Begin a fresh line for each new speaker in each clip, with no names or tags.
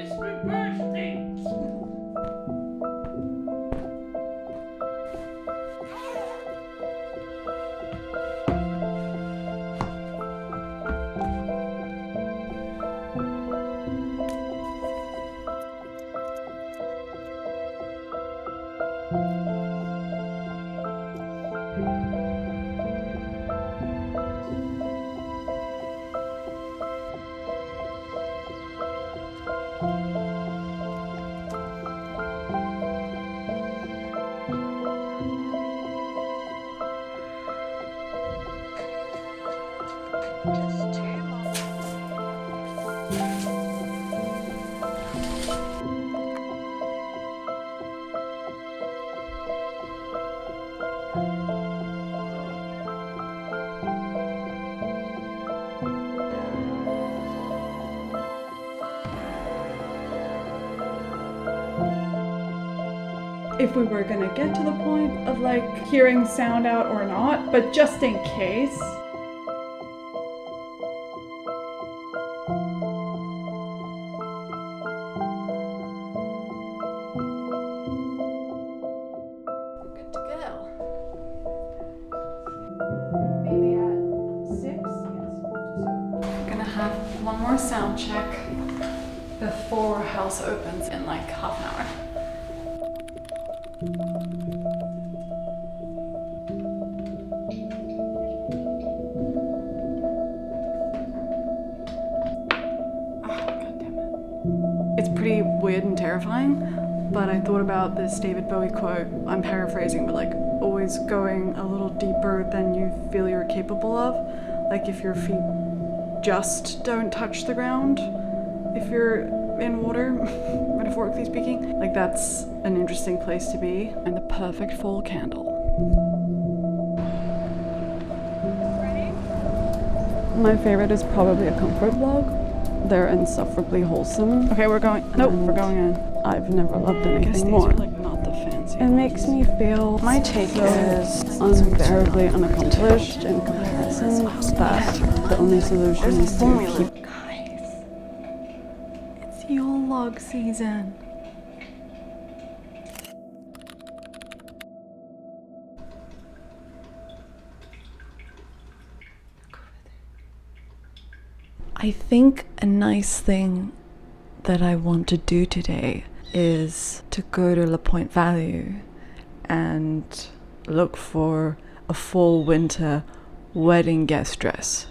It's my birthday!
If we were gonna get to the point of like hearing sound out or not, but just in case. We're good to go. Maybe at 6? Yes. We're gonna have one more sound check before house opens in like half an hour. It's pretty weird and terrifying, but I thought about this David Bowie quote. I'm paraphrasing, but like always going a little deeper than you feel you're capable of. Like if your feet just don't touch the ground, if you're in water, metaphorically speaking, like that's an interesting place to be. And the perfect fall candle. Ready? My favorite is probably a comfort vlog. They're insufferably wholesome. Okay, we're going. Nope, we're going in. I've never loved anything more. Like not the fancy. It makes me feel. My take is unbearably unaccomplished in comparison. That the only solution is to keep. Guys, it's Yule log season. I think a nice thing that I want to do today is to go to La Pointe Valley and look for a fall winter wedding guest dress.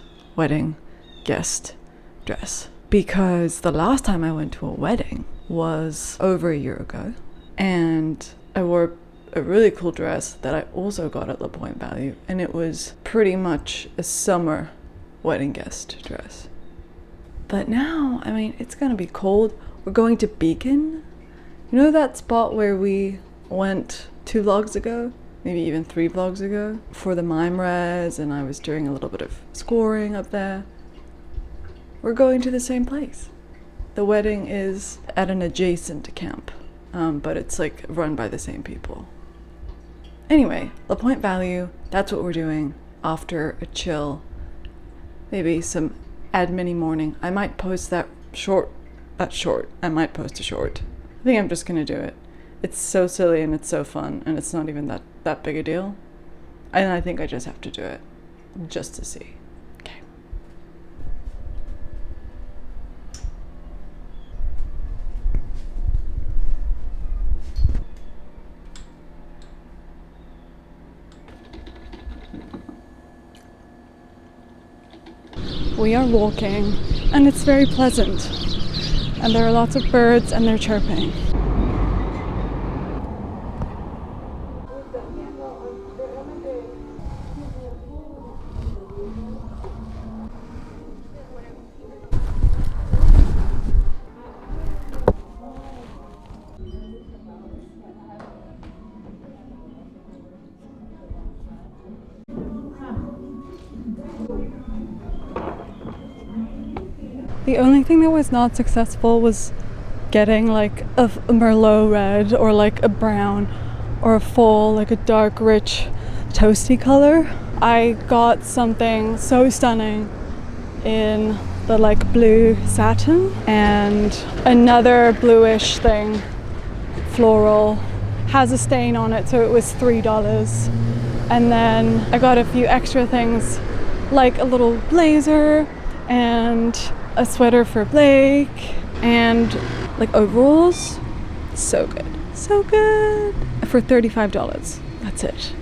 Because the last time I went to a wedding was over a year ago, and I wore a really cool dress that I also got at La Pointe Valley, and it was pretty much a summer wedding guest dress. But now, I mean, it's gonna be cold. We're going to Beacon. You know that spot where we went 2 vlogs ago? Maybe even 3 vlogs ago? For the mime res, and I was doing a little bit of scoring up there. We're going to the same place. The wedding is at an adjacent camp, but it's like run by the same people. Anyway, La Pointe Valley, that's what we're doing after a chill. Maybe some admin-y morning. I might post I might post a short. I think I'm just gonna do it. It's so silly and it's so fun, and it's not even that big a deal. And I think I just have to do it, just to see. Okay. We are walking, and it's very pleasant. And there are lots of birds, and they're chirping. The only thing that was not successful was getting like a Merlot red or like a brown or a full, like a dark, rich, toasty color. I got something so stunning in the like blue satin, and another bluish thing, floral, has a stain on it, so it was $3. And then I got a few extra things like a little blazer and a sweater for Blake and like overalls. So good, so good, for $35. That's it.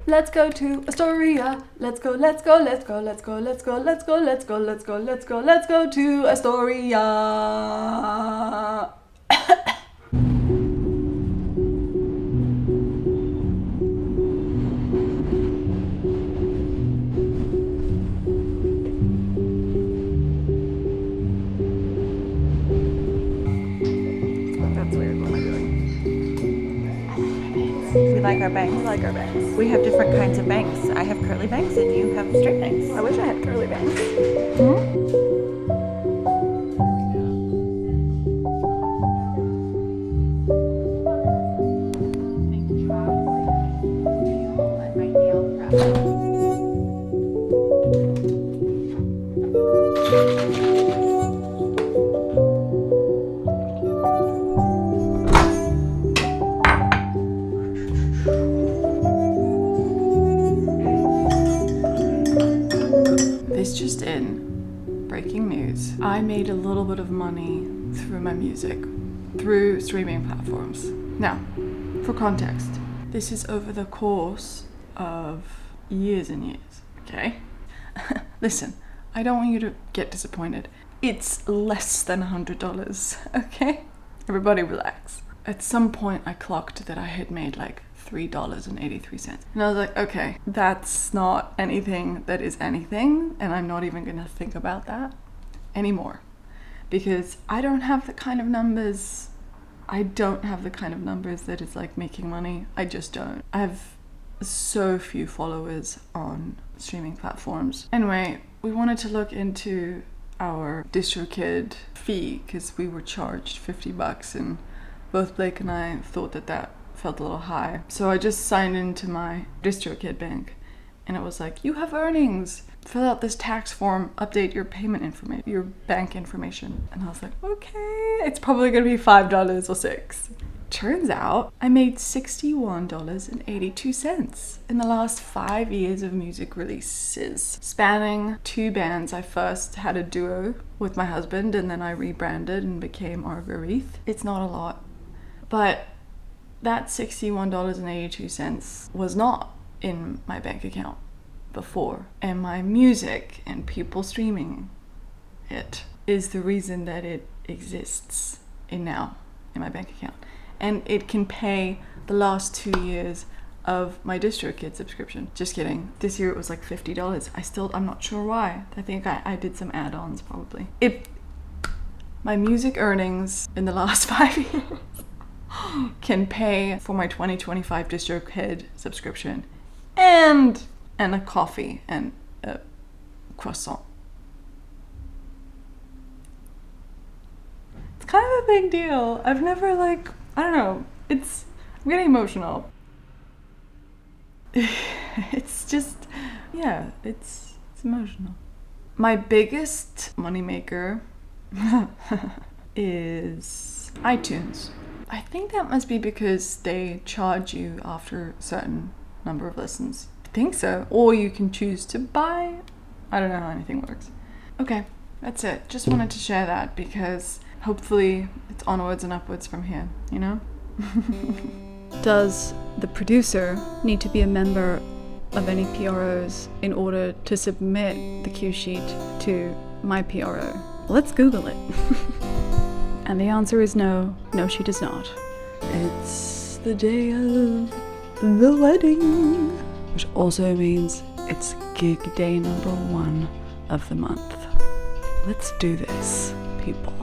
Let's go to Astoria. Let's go, let's go, let's go, let's go, let's go, let's go, let's go, let's go, let's go, let's go to Astoria. That's weird. What am I doing?
We like our bangs.
I like our bangs.
We have different kinds of bangs. I have curly bangs and you have straight bangs.
I wish I had curly bangs. This just in, breaking news. I made a little bit of money through my music, through streaming platforms. Now, for context, this is over the course of years and years, okay? Listen, I don't want you to get disappointed. It's less than $100, okay? Everybody relax. At some point I clocked that I had made like $3.83. And I was like, okay, that's not anything that is anything, and I'm not even gonna think about that anymore. Because I don't have the kind of numbers, that is like making money. I just don't. I have so few followers on streaming platforms. Anyway, we wanted to look into our DistroKid fee because we were charged $50, and both Blake and I thought that that felt a little high. So I just signed into my DistroKid bank, and it was like, you have earnings, fill out this tax form, update your payment information, your bank information. And I was like, okay, it's probably gonna be $5 or $6. Turns out I made $61.82 in the last 5 years of music releases, spanning 2 bands. I first had a duo with my husband, and then I rebranded and became Marguerite. It's not a lot, but that $61.82 was not in my bank account before. And my music and people streaming it is the reason that it exists now in my bank account. And it can pay the last 2 years of my DistroKid subscription. Just kidding. This year it was like $50. I'm not sure why. I think I did some add-ons probably. My music earnings in the last 5 years can pay for my 2025 DistroKid subscription and a coffee and a croissant. It's kind of a big deal. I've never I don't know, I'm getting emotional. It's just, yeah, it's emotional. My biggest moneymaker is iTunes. I think that must be because they charge you after a certain number of listens. I think so. Or you can choose to buy. I don't know how anything works. Okay, that's it. Just wanted to share that because hopefully it's onwards and upwards from here, you know? Does the producer need to be a member of any PROs in order to submit the cue sheet to my PRO? Let's Google it. And the answer is no, she does not. It's the day of the wedding, which also means it's gig day number 1 of the month. Let's do this, people.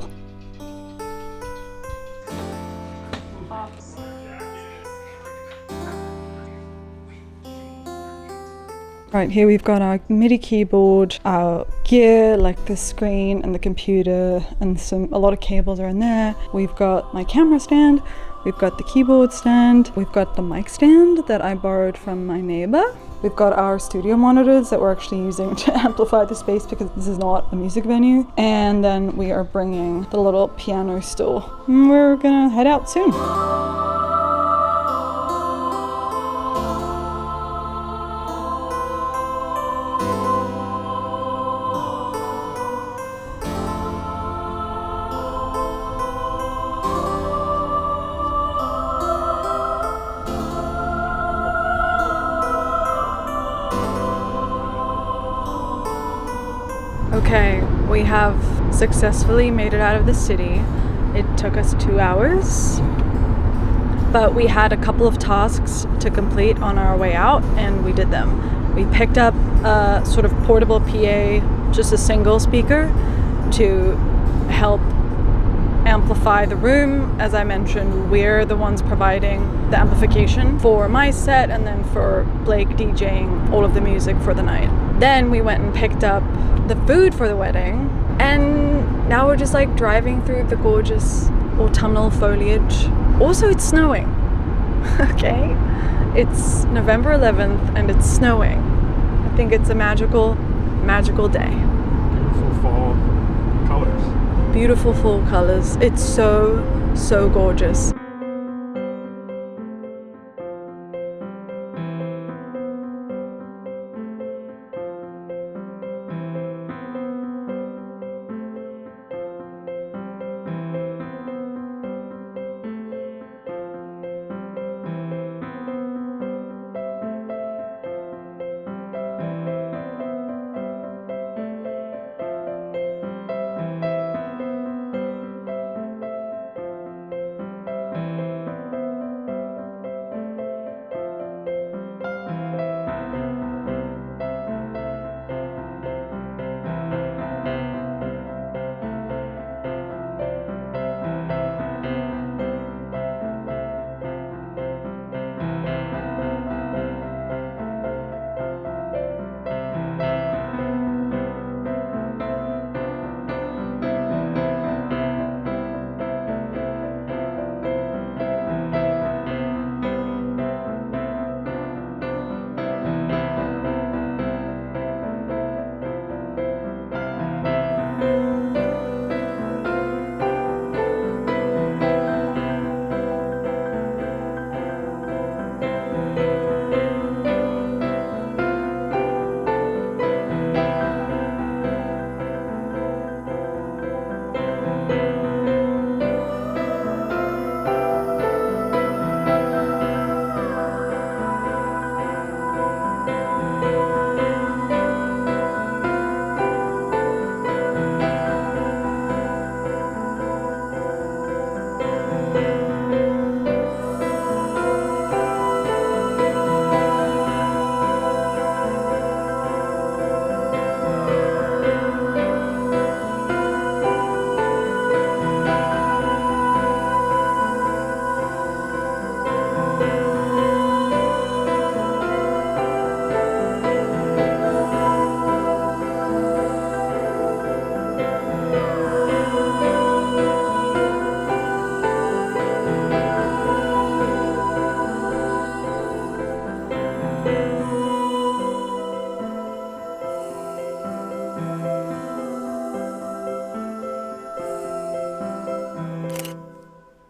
Right, here we've got our MIDI keyboard, our gear like the screen and the computer, and a lot of cables are in there. We've got my camera stand, we've got the keyboard stand, we've got the mic stand that I borrowed from my neighbor. We've got our studio monitors that we're actually using to amplify the space because this is not a music venue. And then we are bringing the little piano stool. And we're gonna head out soon. Okay, we have successfully made it out of the city. It took us 2 hours, but we had a couple of tasks to complete on our way out, and we did them. We picked up a sort of portable PA, just a single speaker, to help amplify the room. As I mentioned, we're the ones providing the amplification for my set and then for Blake DJing all of the music for the night. Then we went and picked up the food for the wedding, and now we're just like driving through the gorgeous autumnal foliage. Also, it's snowing. Okay? It's November 11th and it's snowing. I think it's a magical day.
Beautiful fall colors.
Beautiful fall colors. It's so gorgeous.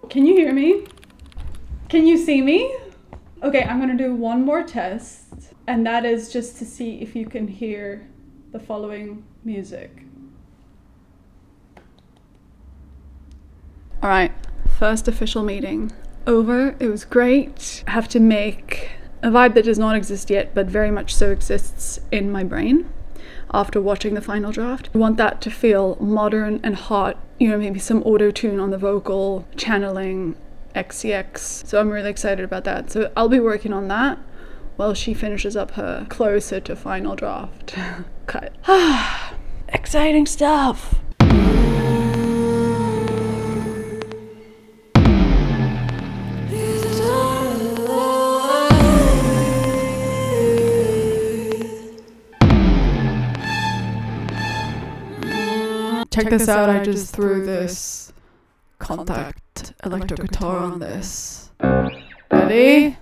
Can you hear me? Can you see me? Okay, I'm gonna do one more test, and that is just to see if you can hear the following music. All right, first official meeting over. It was great. I have to make a vibe that does not exist yet, but very much so exists in my brain after watching the final draft. I want that to feel modern and hot, you know, maybe some auto-tune on the vocal, channeling XCX. So I'm really excited about that. So I'll be working on that while she finishes up her closer to final draft cut. Exciting stuff. check this out, I just threw this contact electric guitar on this. Ready?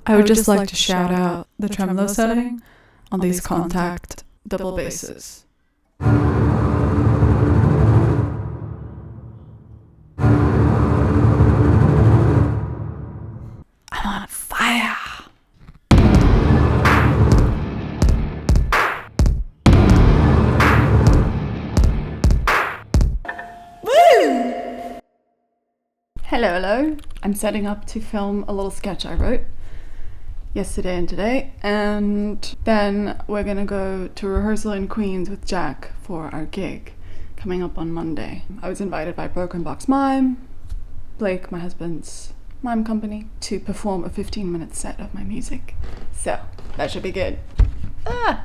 I would just like to shout out the tremolo setting on these contact double basses. I'm on fire. Woo! Hello. I'm setting up to film a little sketch I wrote yesterday and today, and then we're gonna go to rehearsal in Queens with Jack for our gig coming up on Monday. I was invited by Broken Box Mime, Blake, my husband's mime company, to perform a 15-minute set of my music. So that should be good. And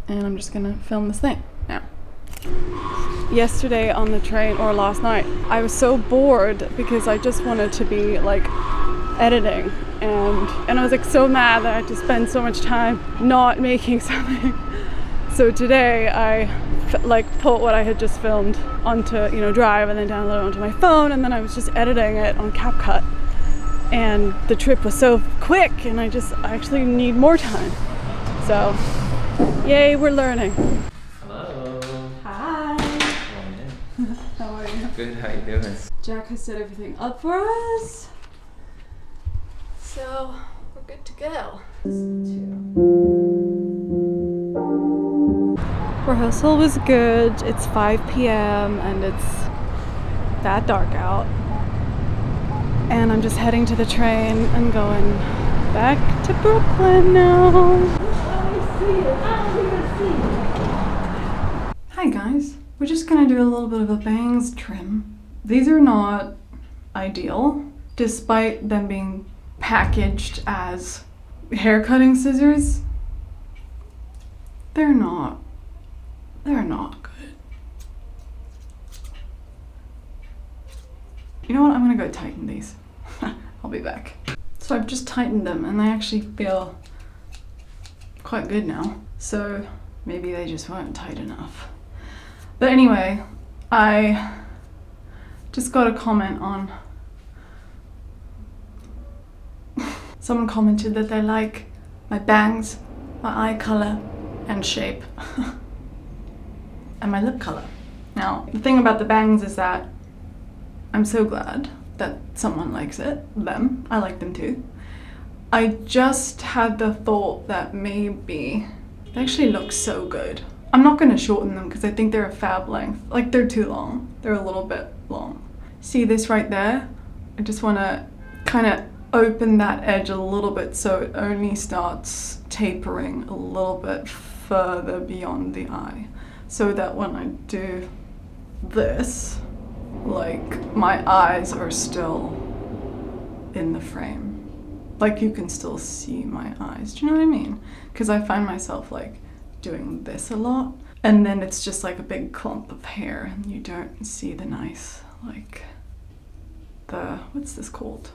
I'm just gonna film this thing now. Yesterday on the train, or last night, I was so bored because I just wanted to be like editing, and I was like so mad that I had to spend so much time not making something. So today I put what I had just filmed onto Drive, and then download it onto my phone, and then I was just editing it on CapCut, and the trip was so quick, and I actually need more time. So yay, we're learning.
Hello.
Hi. How are you?
Good, how you doing?
Jack has set everything up for us, so we're good to go. Rehearsal was good. It's 5 p.m. and it's that dark out. And I'm just heading to the train and going back to Brooklyn now. Hi guys. We're just gonna do a little bit of a bangs trim. These are not ideal, despite them being packaged as hair cutting scissors. They're not good. You know what? I'm gonna go tighten these. I'll be back. So I've just tightened them and they actually feel quite good now. So maybe they just weren't tight enough. But anyway, I just got a comment on, someone commented that they like my bangs, my eye color and shape, and my lip color. Now, the thing about the bangs is that I'm so glad that someone likes it, them, I like them too. I just had the thought that maybe they actually look so good. I'm not gonna shorten them because I think they're a fab length. Like, they're too long. They're a little bit long. See this right there? I just wanna kind of open that edge a little bit so it only starts tapering a little bit further beyond the eye. So that when I do this, like, my eyes are still in the frame. Like, you can still see my eyes. Do you know what I mean? Because I find myself like doing this a lot, and then it's just like a big clump of hair and you don't see the nice, like, the, what's this called?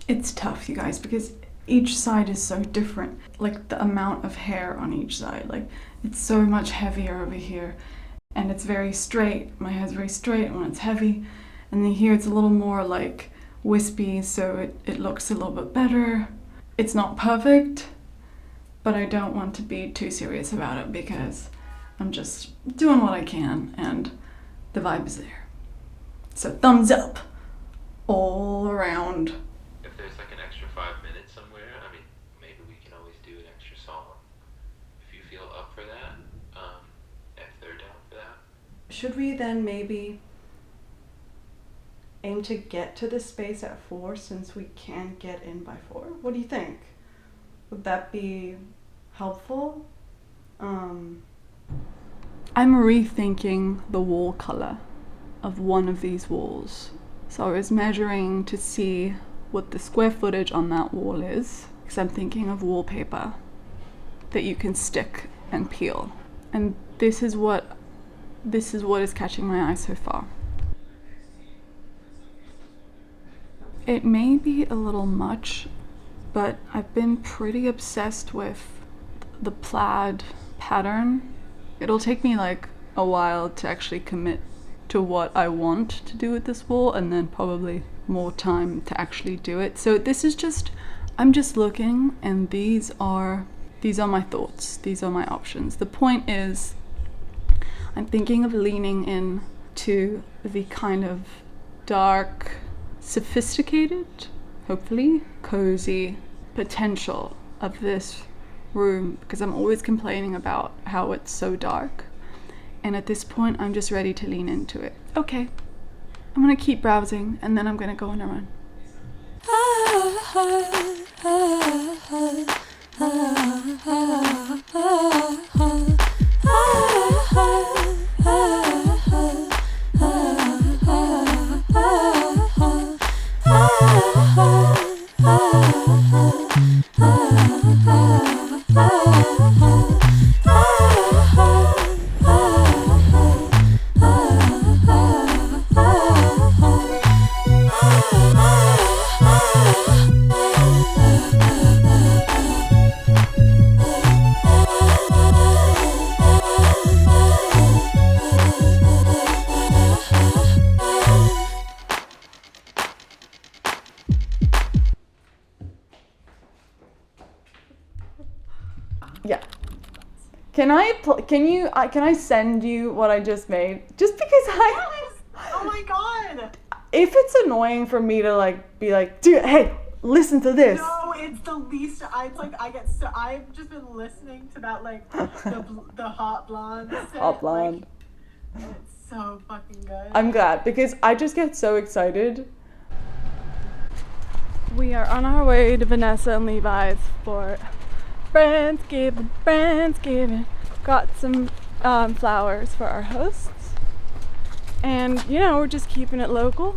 It's tough, you guys, because each side is so different. Like, the amount of hair on each side, like, it's so much heavier over here, and it's very straight. My hair's very straight when it's heavy, and then here it's a little more like wispy, so it looks a little bit better. It's not perfect, but I don't want to be too serious about it because I'm just doing what I can, and the vibe is there. So thumbs up all around.
If there's like an extra 5 minutes somewhere, I mean, maybe we can always do an extra song. If you feel up for that, if they're down for that.
Should we then maybe aim to get to the space at 4 since we can't get in by 4? What do you think? Would that be helpful? I'm rethinking the wall color of one of these walls So I was measuring to see what the square footage on that wall is, because I'm thinking of wallpaper that you can stick and peel. And this is what is catching my eye so far. It may be a little much, but I've been pretty obsessed with the plaid pattern. It'll take me like a while to actually commit to what I want to do with this wall, and then probably more time to actually do it. So this is just, I'm just looking, and these are my thoughts, these are my options. The point is, I'm thinking of leaning in to the kind of dark, sophisticated, hopefully cozy potential of this room, because I'm always complaining about how it's so dark, and at this point I'm just ready to lean into it. Okay, I'm gonna keep browsing and then I'm gonna go on a run. Yeah. Can I send you what I just made? Just because
Oh my god!
if it's annoying for me to like be like, dude, hey, listen to this.
No, it's the least. I've just been listening to that like the hot blonde. Set.
Hot blonde.
Like, it's so fucking good.
I'm glad, because I just get so excited. We are on our way to Vanessa and Levi's for Friendsgiving. Got some flowers for our hosts. And, you know, we're just keeping it local.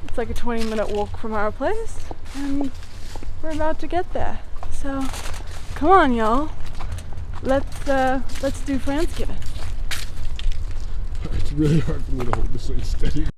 It's like a 20-minute walk from our place. And we're about to get there. So, come on, y'all. Let's do Friendsgiving.
It's really hard for me to hold this thing steady.